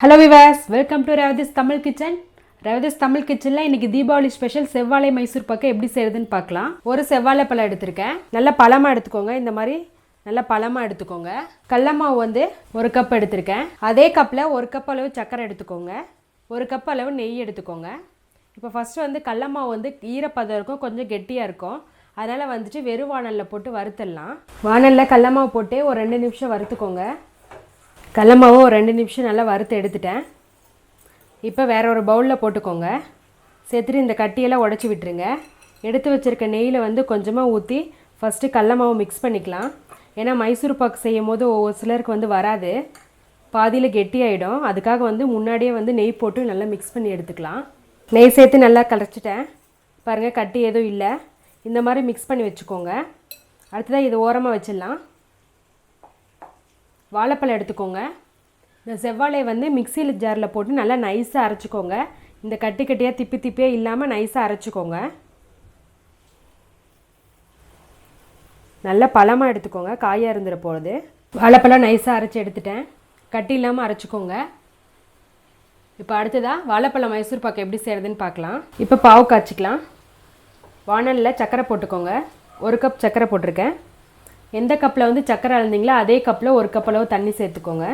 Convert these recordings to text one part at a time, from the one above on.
Hello Vilas, welcome to Revathi's Tamil kitchen. Revathi's Tamil கிச்சனில் இன்றைக்கி Deepavali special செவ்வாழை மைசூர் பாக்கு எப்படி செய்யுதுன்னு பார்க்கலாம். ஒரு செவ்வாழை பழம் எடுத்திருக்கேன். நல்லா பழமாக எடுத்துக்கோங்க. இந்த மாதிரி நல்லா பழமாக எடுத்துக்கோங்க. கடல மாவு வந்து ஒரு கப் எடுத்திருக்கேன். அதே கப்பில் ஒரு கப் அளவு சர்க்கரை எடுத்துக்கோங்க. ஒரு கப் அளவு நெய் எடுத்துக்கோங்க. இப்போ ஃபஸ்ட்டு வந்து கடல மாவு வந்து ஈரப்பதம் இருக்கும், கொஞ்சம் கெட்டியாக இருக்கும். அதனால் வந்துட்டு வெறும் வானலில் போட்டு வறுத்துடலாம். வானலில் கடல மாவு போட்டு ஒரு 2 நிமிஷம் வறுத்துக்கோங்க. கடல மாவு ஒரு 2 நிமிஷம் நல்லா வறுத்து எடுத்துட்டேன். இப்போ வேறு ஒரு பவுலில் போட்டுக்கோங்க. சேர்த்துட்டு இந்த கட்டியெல்லாம் உடச்சி விட்டுருங்க. எடுத்து வச்சுருக்க நெய்யில் வந்து கொஞ்சமாக ஊற்றி ஃபஸ்ட்டு கடல மாவு மிக்ஸ் பண்ணிக்கலாம். ஏன்னா மைசூர் பாக்கு செய்யும் போது ஒவ்வொரு சிலருக்கு வந்து வராது, பாதியில் கெட்டியாயிடும். அதுக்காக வந்து முன்னாடியே வந்து நெய் போட்டு நல்லா மிக்ஸ் பண்ணி எடுத்துக்கலாம். நெய் சேர்த்து நல்லா கரைச்சிட்டேன். பாருங்கள், கட்டி எதுவும் இல்லை. இந்த மாதிரி மிக்ஸ் பண்ணி வச்சுக்கோங்க. அடுத்ததாக இது ஓரமாக வச்சிடலாம். வாழைப்பழம் எடுத்துக்கோங்க. இந்த செவ்வாழை வந்து மிக்சியில் ஜாரில் போட்டு நல்லா நைஸாக அரைச்சிக்கோங்க. இந்த கட்டி கட்டியாக திப்பியாக இல்லாமல் நைஸாக அரைச்சிக்கோங்க. நல்லா பழமாக எடுத்துக்கோங்க, காயாக இருந்துட போகுது. வாழைப்பழம் நைஸாக அரைச்சி எடுத்துட்டேன். கட்டி இல்லாமல் அரைச்சிக்கோங்க. இப்போ அடுத்ததாக வாழைப்பழம் மைசூர் பாக்கு எப்படி செய்கிறதுன்னு பார்க்கலாம். இப்போ பாவு காய்ச்சிக்கலாம். வானலில் சர்க்கரை போட்டுக்கோங்க. ஒரு கப் சர்க்கரை போட்டிருக்கேன். எந்த கப்பில் வந்து சர்க்கரை அளந்தீங்களோ அதே கப்பில் ஒரு கப் அளவு தண்ணி சேர்த்துக்கோங்க.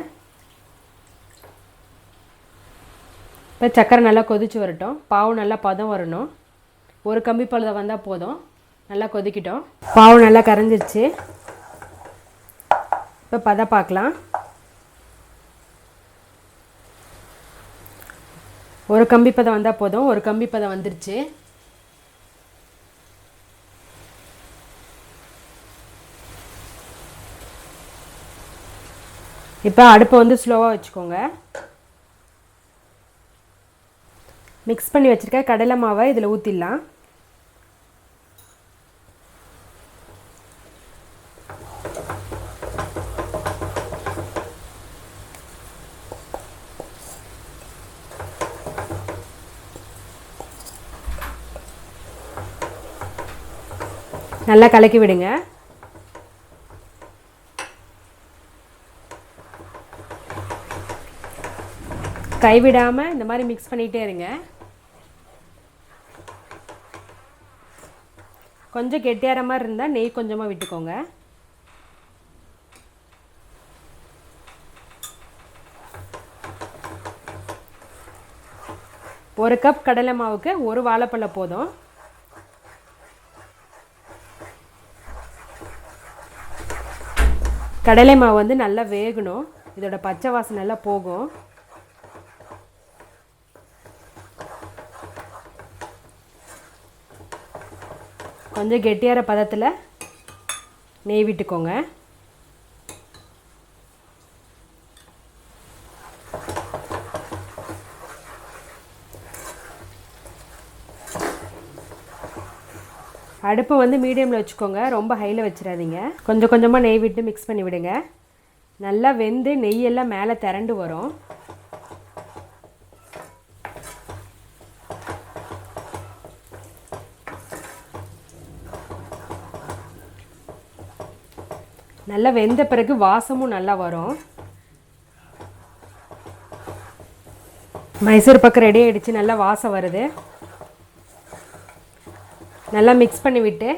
இப்போ சர்க்கரை நல்லா கொதித்து வரட்டும். பாவு நல்லா பதம் வரணும். ஒரு கம்பி பதம் வந்தால் போதும். நல்லா கொதிக்கிட்டோம். பாவு நல்லா கரைஞ்சிருச்சு. இப்போ பதம் பார்க்கலாம். ஒரு கம்பி பதம் வந்தால் போதும். ஒரு கம்பி பதம் வந்துருச்சு. இப்போ அடுப்பை வந்து ஸ்லோவாக வச்சுக்கோங்க. மிக்ஸ் பண்ணி வச்சுருக்க கடலை மாவை இதில் ஊற்றிடலாம். நல்லா கலக்கி விடுங்க. கைவிடாமல் இந்த மாதிரி மிக்ஸ் பண்ணிகிட்டே இருங்க. கொஞ்சம் கெட்டியார மாதிரி இருந்தால் நெய் கொஞ்சமாக விட்டுக்கோங்க. ஒரு கப் கடலை மாவுக்கு ஒரு வாழைப்பழம் போதும். கடலை மாவு வந்து நல்லா வேகணும். இதோட பச்சை வாசனை நல்லா போகும். கொஞ்சம் கெட்டியார பதத்தில் நெய் விட்டுக்கோங்க. அடுப்பு வந்து மீடியமில் வச்சுக்கோங்க, ரொம்ப ஹையில் வச்சிடாதீங்க. கொஞ்சம் கொஞ்சமாக நெய் விட்டு மிக்ஸ் பண்ணி விடுங்க. நல்லா வெந்து நெய்யெல்லாம் மேலே திரண்டு வரும். நல்லா வெந்த பிறகு வாசமும் நல்லா வரும். மைசூர் பாக்கு ரெடி ஆகிடுச்சு. நல்லா வாசம் வருது. நல்லா மிக்ஸ் பண்ணி விட்டு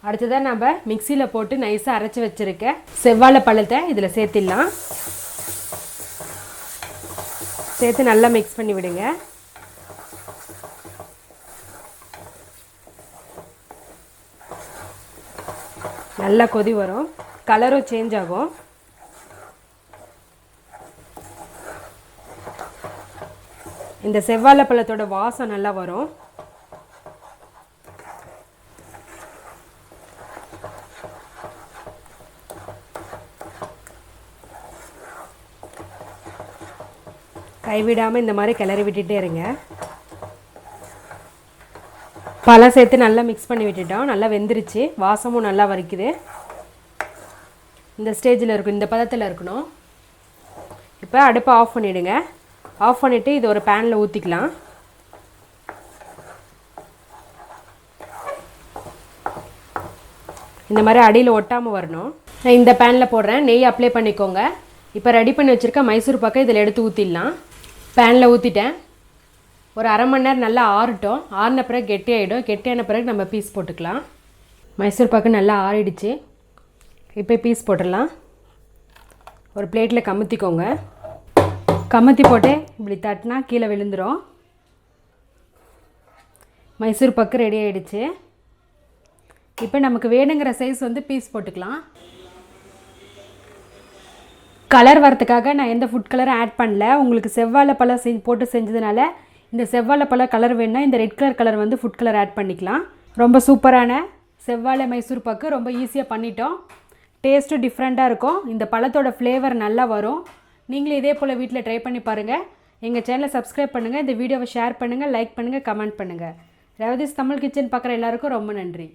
அடுத்ததாக நம்ம மிக்சியில் போட்டு நைஸாக அரைச்சி வச்சுருக்க செவ்வாழை பழத்தை இதில் சேர்த்திடலாம். சேர்த்து நல்லா மிக்ஸ் பண்ணி விடுங்க. நல்லா கொதி வரும். கலரும் சேஞ்ச் ஆகும். இந்த செவ்வாழை பழத்தோட வாசம் நல்லா வரும். கைவிடாமல் இந்த மாதிரி கிளறி விட்டுட்டே இருங்க. பழம் சேர்த்து நல்லா மிக்ஸ் பண்ணி விட்டுட்டோம். நல்லா வெந்துருச்சு. வாசமும் நல்லா வரைக்குது. இந்த ஸ்டேஜில் இருக்கும், இந்த பதத்தில் இருக்கணும். இப்போ அடுப்பை ஆஃப் பண்ணிவிடுங்க. ஆஃப் பண்ணிவிட்டு இது ஒரு பேனில் ஊற்றிக்கலாம். இந்த மாதிரி அடியில் ஒட்டாமல் வரணும். நான் இந்த பேனில் போடுறேன். நெய் அப்ளை பண்ணிக்கோங்க. இப்போ ரெடி பண்ணி வச்சுருக்க மைசூர் பாக்கை இதில் எடுத்து ஊற்றிடலாம். பேனில் ஊற்றிட்டேன். ஒரு அரை மணி நேரம் நல்லா ஆறட்டும். ஆறின பிறகு கெட்டியாகிடும். கெட்டியான பிறகு நம்ம பீஸ் போட்டுக்கலாம். மைசூர் பாக்கு நல்லா ஆறிடுச்சு. இப்போ பீஸ் போட்டுடலாம். ஒரு பிளேட்டில் கமுத்திக்கோங்க. கமுத்தி போட்டு இப்படி தட்டினா கீழே விழுந்துடும். மைசூர் பாக்கு ரெடி ஆகிடுச்சு. இப்போ நமக்கு வேணுங்கிற சைஸ் வந்து பீஸ் போட்டுக்கலாம். கலர் வரத்துக்காக நான் எந்த ஃபுட் கலரும் ஆட் பண்ணல. உங்களுக்கு செவ்வாழைப்பழம் போட்டு செஞ்சதுனால இந்த செவ்வாழைப்பழம் கலர் வேணுன்னா இந்த ரெட் கலர் கலர் வந்து ஃபுட் கலர் ஆட் பண்ணிக்கலாம். ரொம்ப சூப்பரான செவ்வாழை மைசூர் பாக்கு ரொம்ப ஈஸியாக பண்ணிட்டோம். டேஸ்ட்டும் டிஃப்ரெண்ட்டாக இருக்கும். இந்த பழத்தோட ஃப்ளேவர் நல்லா வரும். நீங்களும் இதே போல் வீட்டில் ட்ரை பண்ணி பாருங்கள். எங்கள் சேனலை சப்ஸ்கிரைப் பண்ணுங்கள். இந்த வீடியோவை ஷேர் பண்ணுங்கள், லைக் பண்ணுங்கள், கமெண்ட் பண்ணுங்கள். ரேவதிஸ் தமிழ் கிச்சன் பார்க்குற எல்லாருக்கும் ரொம்ப நன்றி.